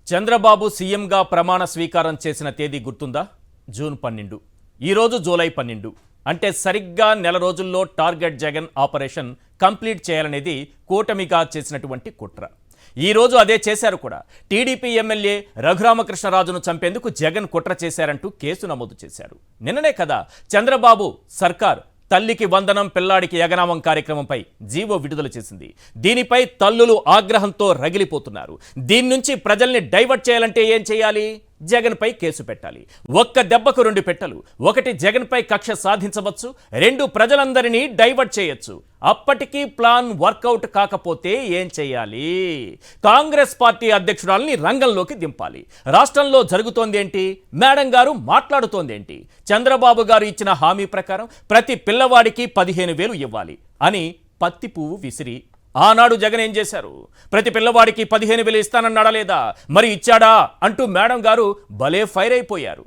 చంద్రబాబు సీఎంగా ప్రమాణ స్వీకారం చేసిన తేదీ గుర్తుందా? జూన్ 12. ఈరోజు జూలై 12. అంటే సరిగ్గా నెల రోజుల్లో టార్గెట్ జగన్ ఆపరేషన్ కంప్లీట్ చేయాలనేది కూటమిగా చేసినటువంటి కుట్ర. ఈరోజు అదే చేశారు కూడా. టీడీపీ ఎమ్మెల్యే రఘురామకృష్ణరాజును చంపేందుకు జగన్ కుట్ర చేశారంటూ కేసు నమోదు చేశారు. నిన్ననే కదా చంద్రబాబు సర్కార్ తల్లికి వందనం పిల్లాడికి యగనామం కార్యక్రమంపై జీవో విడుదల చేసింది. దీనిపై తల్లులు ఆగ్రహంతో రగిలిపోతున్నారు. దీని నుంచి ప్రజల్ని డైవర్ట్ చేయాలంటే ఏం చేయాలి? జగన్పై కేసు పెట్టాలి. ఒక్క దెబ్బకు 2 పెట్టలు. 1 జగన్పై కక్ష సాధించవచ్చు, 2 ప్రజలందరినీ డైవర్ట్ చేయొచ్చు. అప్పటికీ ప్లాన్ వర్కౌట్ కాకపోతే ఏం చేయాలి? కాంగ్రెస్ పార్టీ అధ్యక్షురాలని రంగంలోకి దింపాలి. రాష్ట్రంలో జరుగుతోంది ఏంటి? మేడం గారు మాట్లాడుతోంది ఏంటి? చంద్రబాబు గారు ఇచ్చిన హామీ ప్రకారం ప్రతి పిల్లవాడికి 15,000 ఇవ్వాలి అని పత్తి పువ్వు విసిరి ఆనాడు జగన్ ఏం చేశారు? ప్రతి పిల్లవాడికి 15,000 ఇస్తానన్నాడా లేదా? మరి ఇచ్చాడా అంటూ మేడం గారు భలే ఫైర్ అయిపోయారు.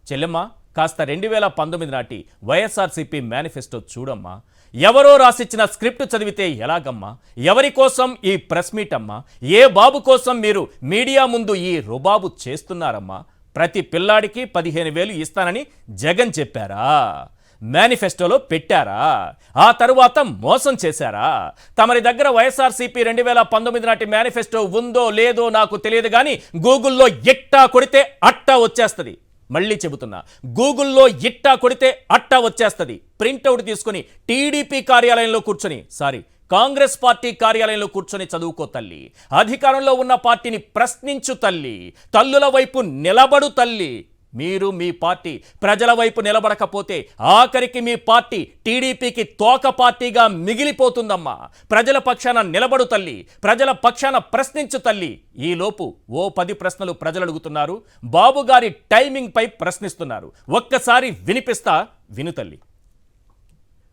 చెల్లెమ్మ, కాస్త 2019 నాటి వైఎస్ఆర్సీపీ మేనిఫెస్టో చూడమ్మా. ఎవరో రాసిచ్చిన స్క్రిప్ట్ చదివితే ఎలాగమ్మా? ఎవరి కోసం ఈ ప్రెస్ మీట్ అమ్మా? ఏ బాబు కోసం మీరు మీడియా ముందు ఈ రుబాబు చేస్తున్నారమ్మా? ప్రతి పిల్లాడికి 15,000 ఇస్తానని జగన్ చెప్పారా? మేనిఫెస్టోలో పెట్టారా? ఆ తరువాత మోసం చేశారా? తమరి దగ్గర వైఎస్ఆర్సీపీ 2019 నాటి మేనిఫెస్టో ఉందో లేదో నాకు తెలియదు, కానీ గూగుల్లో ఇట్టా కొడితే అట్టా వచ్చేస్తుంది. మళ్ళీ చెబుతున్నా, గూగుల్లో ఇట్టా కొడితే అట్టా వచ్చేస్తుంది. ప్రింట్అవుట్ తీసుకుని టీడీపీ కార్యాలయంలో కూర్చొని కాంగ్రెస్ పార్టీ కార్యాలయంలో కూర్చొని చదువుకో తల్లి. అధికారంలో ఉన్న పార్టీని ప్రశ్నించు తల్లి. తల్లుల వైపు నిలబడు తల్లి. మీరు మీ పార్టీ ప్రజల వైపు నిలబడకపోతే ఆఖరికి మీ పార్టీ టీడీపీకి తోక పార్టీగా మిగిలిపోతుందమ్మా. ప్రజల పక్షాన నిలబడు తల్లి. ప్రజల పక్షాన ప్రశ్నించు తల్లి. ఈలోపు ఓ 10 ప్రశ్నలు ప్రజలు అడుగుతున్నారు. బాబు గారి టైమింగ్ పై ప్రశ్నిస్తున్నారు. ఒక్కసారి వినిపిస్తా, విను తల్లి.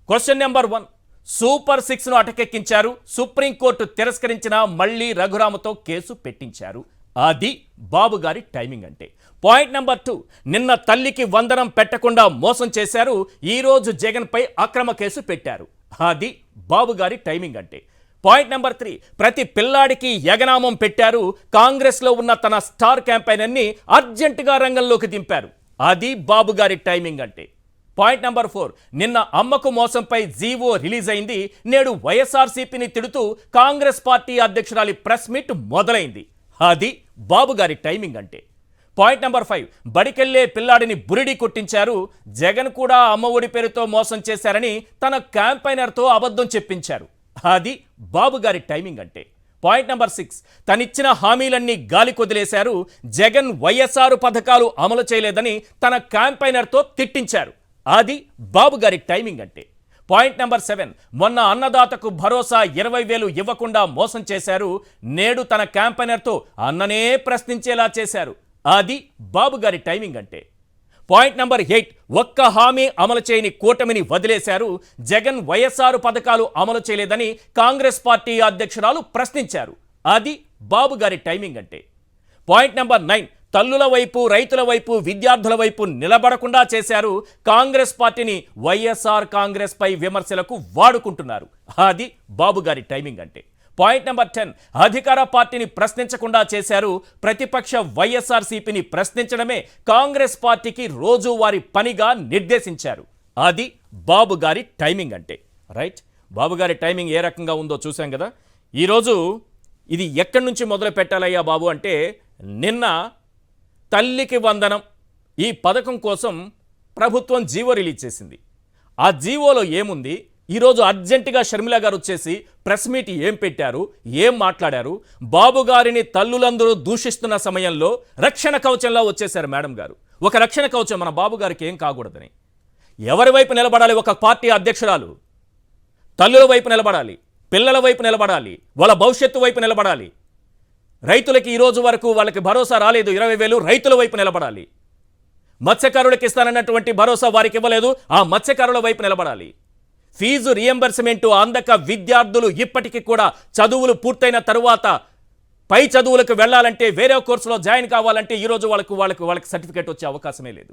Question number 1. సూపర్ 6ను అటకెక్కించారు. సుప్రీంకోర్టు తిరస్కరించిన మళ్ళీ రఘురామతో కేసు పెట్టించారు. అది బాబు గారి టైమింగ్ అంటే. Point number 2. నిన్న తల్లికి వందనం పెట్టకుండా మోసం చేశారు. ఈరోజు జగన్పై అక్రమ కేసు పెట్టారు. అది బాబు గారి టైమింగ్ అంటే. Point number 3. ప్రతి పిల్లాడికి యగనామం పెట్టారు. కాంగ్రెస్లో ఉన్న తన స్టార్ క్యాంపెయినర్ని అర్జెంటుగా రంగంలోకి దింపారు. అది బాబు గారి టైమింగ్ అంటే. Point number 4. నిన్న అమ్మకు మోసంపై జీవో రిలీజ్ అయింది. నేడు వైఎస్ఆర్సీపీని తిడుతూ కాంగ్రెస్ పార్టీ అధ్యక్షురాలి ప్రెస్ మీట్ మొదలైంది. అది బాబు గారి టైమింగ్ అంటే. Point number 5. బడికెళ్లే పిల్లాడిని బురిడి కొట్టించారు. జగన్ కూడా అమ్మ ఒడి పేరుతో మోసం చేశారని తన క్యాంపైనర్తో అబద్ధం చెప్పించారు. అది బాబు గారి టైమింగ్ అంటే. Point number 6. తనిచ్చిన హామీలన్నీ గాలి కొదిలేశారు. జగన్ వైఎస్ఆర్ పథకాలు అమలు చేయలేదని తన క్యాంపైనర్తో తిట్టించారు. అది బాబు గారి టైమింగ్ అంటే. Point number 7. మొన్న అన్నదాతకు భరోసా 20,000 ఇవ్వకుండా మోసం చేశారు. నేడు తన క్యాంపైనర్తో అన్ననే ప్రశ్నించేలా చేశారు. అది బాబు గారి టైమింగ్ అంటే. Point number 8. ఒక్క హామీ అమలు చేయని కూటమిని వదిలేశారు. జగన్ వైఎస్ఆర్ పథకాలు అమలు చేయలేదని కాంగ్రెస్ పార్టీ అధ్యక్షురాలు ప్రశ్నించారు. అది బాబు గారి టైమింగ్ అంటే. Point number 9. తల్లుల వైపు, రైతుల వైపు, విద్యార్థుల వైపు నిలబడకుండా చేశారు. కాంగ్రెస్ పార్టీని వైఎస్ఆర్ కాంగ్రెస్ పై విమర్శలకు వాడుకుంటున్నారు. అది బాబు గారి టైమింగ్ అంటే. Point number 10. అధికార పార్టీని ప్రశ్నించకుండా చేశారు. ప్రతిపక్ష వైఎస్ఆర్సీపీని ప్రశ్నించడమే కాంగ్రెస్ పార్టీకి రోజువారీ పనిగా నిర్దేశించారు. అది బాబు గారి టైమింగ్ అంటే. రైట్, బాబు గారి టైమింగ్ ఏ రకంగా ఉందో చూసాం కదా. ఈరోజు ఇది ఎక్కడి నుంచి మొదలు పెట్టాలయ్యా బాబు అంటే, నిన్న తల్లికి వందనం ఈ పథకం కోసం ప్రభుత్వం జీవో రిలీజ్ చేసింది. ఆ జీవోలో ఏముంది? ఈరోజు అర్జెంటుగా షర్మిల గారు వచ్చేసి ప్రెస్ మీట్ ఏం పెట్టారు, ఏం మాట్లాడారు? బాబు గారిని తల్లులందరూ దూషిస్తున్న సమయంలో రక్షణ కవచంలో వచ్చేశారు మేడం గారు. ఒక రక్షణ కవచం మన బాబు గారికి ఏం కాకూడదని. ఎవరి వైపు నిలబడాలి? ఒక పార్టీ అధ్యక్షురాలు తల్లుల వైపు నిలబడాలి, పిల్లల వైపు నిలబడాలి, వాళ్ళ భవిష్యత్తు వైపు నిలబడాలి. రైతులకి ఈరోజు వరకు వాళ్ళకి భరోసా రాలేదు, 20,000 రైతుల వైపు నిలబడాలి. మత్స్యకారులకు ఇస్తానన్నటువంటి భరోసా వారికి ఇవ్వలేదు, ఆ మత్స్యకారుల వైపు నిలబడాలి. ఫీజు రియంబర్స్మెంటు అందక విద్యార్థులు ఇప్పటికీ కూడా చదువులు పూర్తయిన తరువాత పై చదువులకు వెళ్ళాలంటే, వేరే కోర్సులో జాయిన్ కావాలంటే ఈరోజు వాళ్ళకి సర్టిఫికేట్ వచ్చే అవకాశమే లేదు.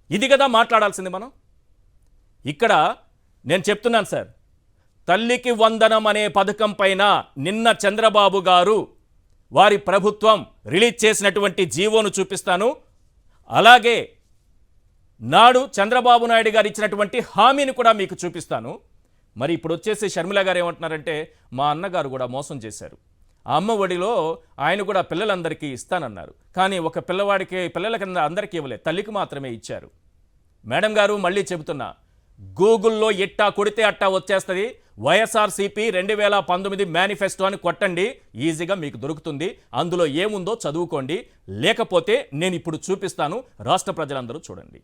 ఇది కదా మాట్లాడాల్సింది మనం. ఇక్కడ నేను చెప్తున్నాను సార్, తల్లికి వందనం అనే పథకం పైన నిన్న చంద్రబాబు గారు వారి ప్రభుత్వం రిలీజ్ చేసినటువంటి జీవోను చూపిస్తాను. అలాగే నాడు చంద్రబాబు నాయుడు గారు ఇచ్చినటువంటి హామీని కూడా మీకు చూపిస్తాను. మరి ఇప్పుడు వచ్చేసి షర్మిల గారు ఏమంటున్నారంటే మా అన్నగారు కూడా మోసం చేశారు. ఆ అమ్మ ఒడిలో ఆయన కూడా పిల్లలందరికీ ఇస్తానన్నారు. కానీ ఒక పిల్లలకి అందరికీ ఇవ్వలేదు, తల్లికి మాత్రమే ఇచ్చారు. మేడం గారు మళ్ళీ చెబుతున్నా, గూగుల్లో ఎట్టా కొడితే అట్టా వచ్చేస్తుంది. వైఎస్ఆర్సీపీ 2019 మేనిఫెస్టో అని కొట్టండి, ఈజీగా మీకు దొరుకుతుంది. అందులో ఏముందో చదువుకోండి. లేకపోతే నేను ఇప్పుడు చూపిస్తాను, రాష్ట్ర ప్రజలందరూ చూడండి.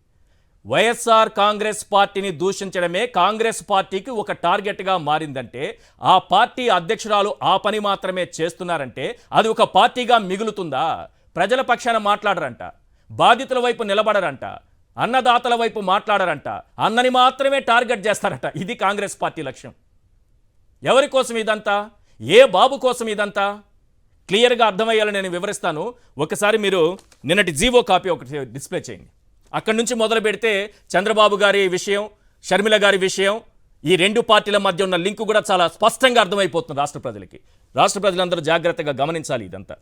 వైఎస్ఆర్ కాంగ్రెస్ పార్టీని దూషించడమే కాంగ్రెస్ పార్టీకి ఒక టార్గెట్గా మారిందంటే, ఆ పార్టీ అధ్యక్షురాలు ఆ పని మాత్రమే చేస్తున్నారంటే అది ఒక పార్టీగా మిగులుతుందా? ప్రజల పక్షాన మాట్లాడరంట, బాధితుల వైపు నిలబడరంట, అన్నదాతల వైపు మాట్లాడరంట, అన్నని మాత్రమే టార్గెట్ చేస్తారట. ఇది కాంగ్రెస్ పార్టీ లక్ష్యం. ఎవరి కోసం ఇదంతా? ఏ బాబు కోసం ఇదంతా? క్లియర్గా అర్థమయ్యేలా నేను వివరిస్తాను. ఒకసారి మీరు నిన్నటి జీవో కాపీ ఒకటి డిస్ప్లే చేయండి. అక్కడి నుంచి మొదలు పెడితే చంద్రబాబు గారి విషయం, షర్మిల గారి విషయం, ఈ రెండు పార్టీల మధ్య ఉన్న లింకు కూడా చాలా స్పష్టంగా అర్థమైపోతుంది రాష్ట్ర ప్రజలకి. రాష్ట్ర ప్రజలందరూ జాగ్రత్తగా గమనించాలి ఇదంతా.